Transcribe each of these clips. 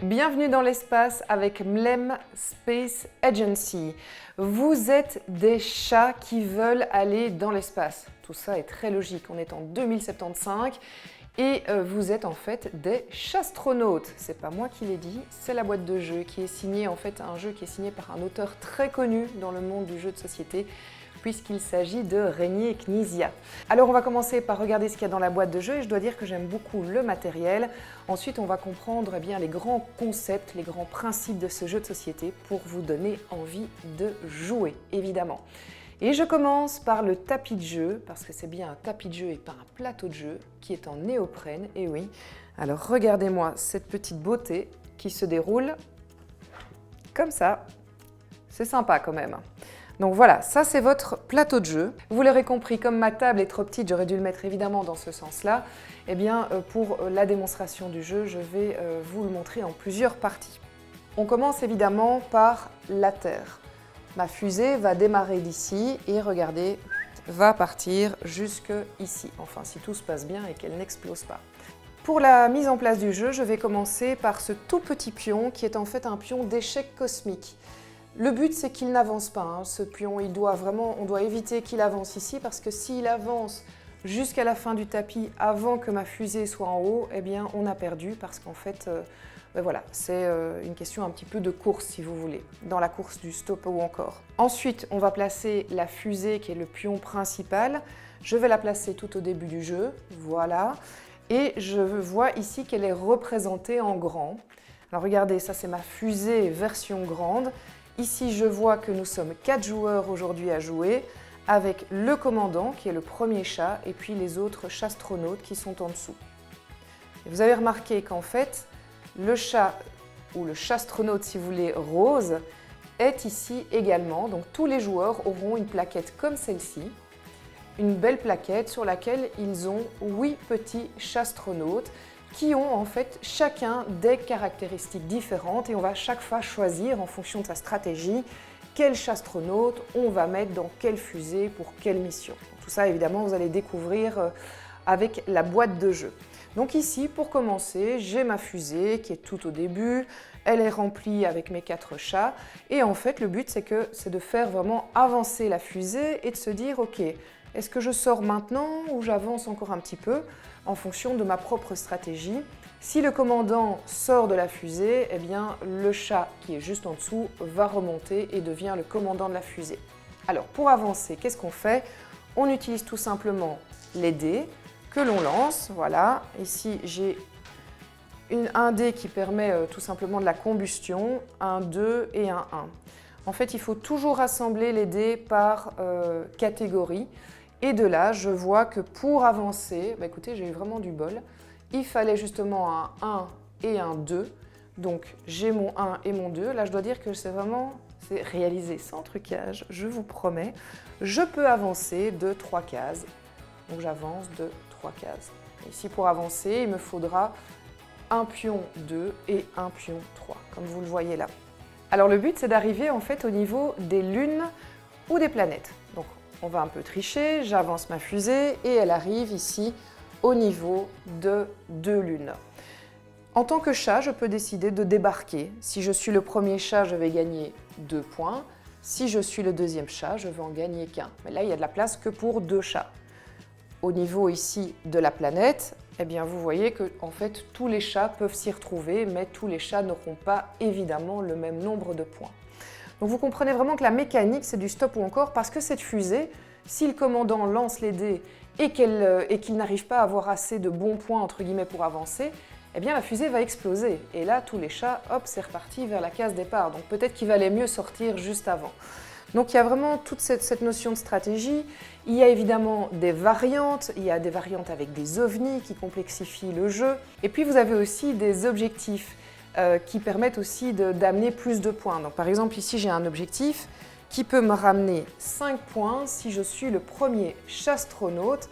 Bienvenue dans l'espace avec Mlem Space Agency. Vous êtes des chats qui veulent aller dans l'espace. Tout ça est très logique, on est en 2075 et vous êtes en fait des chastronautes. C'est pas moi qui l'ai dit, c'est la boîte de jeu qui est signée, en fait un jeu qui est signé par un auteur très connu dans le monde du jeu de société, puisqu'il s'agit de Reinier Knizia. Alors on va commencer par regarder ce qu'il y a dans la boîte de jeu et je dois dire que j'aime beaucoup le matériel. Ensuite on va comprendre les grands concepts, les grands principes de ce jeu de société pour vous donner envie de jouer, évidemment. Et je commence par le tapis de jeu, parce que c'est bien un tapis de jeu et pas un plateau de jeu, qui est en néoprène, et oui. Alors regardez-moi cette petite beauté qui se déroule comme ça. C'est sympa quand même. Donc voilà, ça c'est votre plateau de jeu. Vous l'aurez compris, comme ma table est trop petite, j'aurais dû le mettre évidemment dans ce sens-là. Eh bien, pour la démonstration du jeu, je vais vous le montrer en plusieurs parties. On commence évidemment par la Terre. Ma fusée va démarrer d'ici et regardez, va partir jusque ici. Enfin, si tout se passe bien et qu'elle n'explose pas. Pour la mise en place du jeu, je vais commencer par ce tout petit pion qui est en fait un pion d'échec cosmique. Le but, c'est qu'il n'avance pas, hein. Ce pion, on doit éviter qu'il avance ici parce que s'il avance jusqu'à la fin du tapis avant que ma fusée soit en haut, eh bien, on a perdu parce qu'en fait, voilà, c'est une question un petit peu de course, si vous voulez, dans la course du stop ou encore. Ensuite, on va placer la fusée qui est le pion principal. Je vais la placer tout au début du jeu, voilà. Et je vois ici qu'elle est représentée en grand. Alors regardez, ça c'est ma fusée version grande. Ici, je vois que nous sommes 4 joueurs aujourd'hui à jouer, avec le commandant, qui est le premier chat, et puis les autres chastronautes qui sont en dessous. Et vous avez remarqué qu'en fait, le chat, ou le chastronaute si vous voulez, rose, est ici également. Donc tous les joueurs auront une plaquette comme celle-ci, une belle plaquette sur laquelle ils ont 8 petits chastronautes, qui ont en fait chacun des caractéristiques différentes et on va chaque fois choisir en fonction de sa stratégie quel chastronaute on va mettre dans quelle fusée pour quelle mission. Tout ça évidemment vous allez découvrir avec la boîte de jeu. Donc ici pour commencer j'ai ma fusée qui est tout au début, elle est remplie avec mes 4 chats et en fait le but c'est de faire vraiment avancer la fusée et de se dire ok, est-ce que je sors maintenant ou j'avance encore un petit peu en fonction de ma propre stratégie. Si le commandant sort de la fusée, eh bien, le chat qui est juste en dessous va remonter et devient le commandant de la fusée. Alors pour avancer, qu'est-ce qu'on fait? On utilise tout simplement les dés que l'on lance. Voilà, ici j'ai un dé qui permet tout simplement de la combustion, un 2 et un 1. En fait, il faut toujours rassembler les dés par catégorie. Et de là, je vois que pour avancer, écoutez, j'ai eu vraiment du bol, il fallait justement un 1 et un 2. Donc j'ai mon 1 et mon 2. Là, je dois dire que c'est réalisé sans trucage, je vous promets. Je peux avancer de 3 cases. Donc j'avance de 3 cases. Ici, pour avancer, il me faudra un pion 2 et un pion 3, comme vous le voyez là. Alors le but, c'est d'arriver en fait au niveau des lunes ou des planètes. Donc on va un peu tricher, j'avance ma fusée et elle arrive ici au niveau de 2 lunes. En tant que chat, je peux décider de débarquer. Si je suis le premier chat, je vais gagner 2 points. Si je suis le deuxième chat, je vais en gagner qu'un. Mais là, il y a de la place que pour 2 chats. Au niveau ici de la planète, eh bien, vous voyez que en fait, tous les chats peuvent s'y retrouver, mais tous les chats n'auront pas évidemment le même nombre de points. Donc vous comprenez vraiment que la mécanique, c'est du stop ou encore parce que cette fusée, si le commandant lance les dés et qu'il n'arrive pas à avoir assez de bons points entre guillemets pour avancer, eh bien la fusée va exploser. Et là, tous les chats, hop, c'est reparti vers la case départ. Donc peut-être qu'il valait mieux sortir juste avant. Donc il y a vraiment toute cette notion de stratégie. Il y a évidemment des variantes. Il y a des variantes avec des ovnis qui complexifient le jeu. Et puis vous avez aussi des objectifs qui permettent aussi d'amener plus de points. Donc par exemple ici j'ai un objectif qui peut me ramener 5 points si je suis le premier chastronaute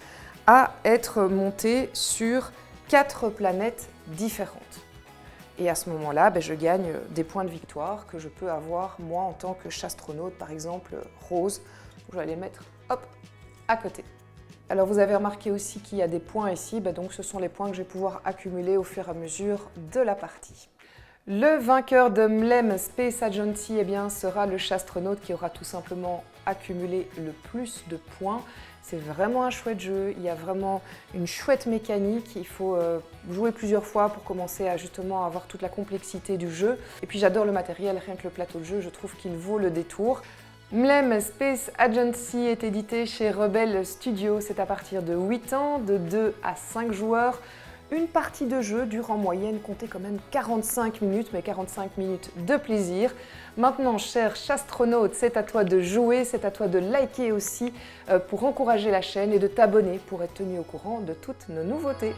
à être monté sur 4 planètes différentes. Et à ce moment-là, je gagne des points de victoire que je peux avoir moi en tant que chastronaute, par exemple rose. Je vais les mettre hop, à côté. Alors vous avez remarqué aussi qu'il y a des points ici, donc ce sont les points que je vais pouvoir accumuler au fur et à mesure de la partie. Le vainqueur de Mlem Space Agency eh bien, sera le chastronaute qui aura tout simplement accumulé le plus de points. C'est vraiment un chouette jeu, il y a vraiment une chouette mécanique, il faut jouer plusieurs fois pour commencer à justement avoir toute la complexité du jeu. Et puis j'adore le matériel, rien que le plateau de jeu, je trouve qu'il vaut le détour. Mlem Space Agency est édité chez Rebel Studio, c'est à partir de 8 ans, de 2 à 5 joueurs. Une partie de jeu dure en moyenne, comptez quand même 45 minutes, mais 45 minutes de plaisir. Maintenant, cher chastronaute, c'est à toi de jouer, c'est à toi de liker aussi pour encourager la chaîne et de t'abonner pour être tenu au courant de toutes nos nouveautés.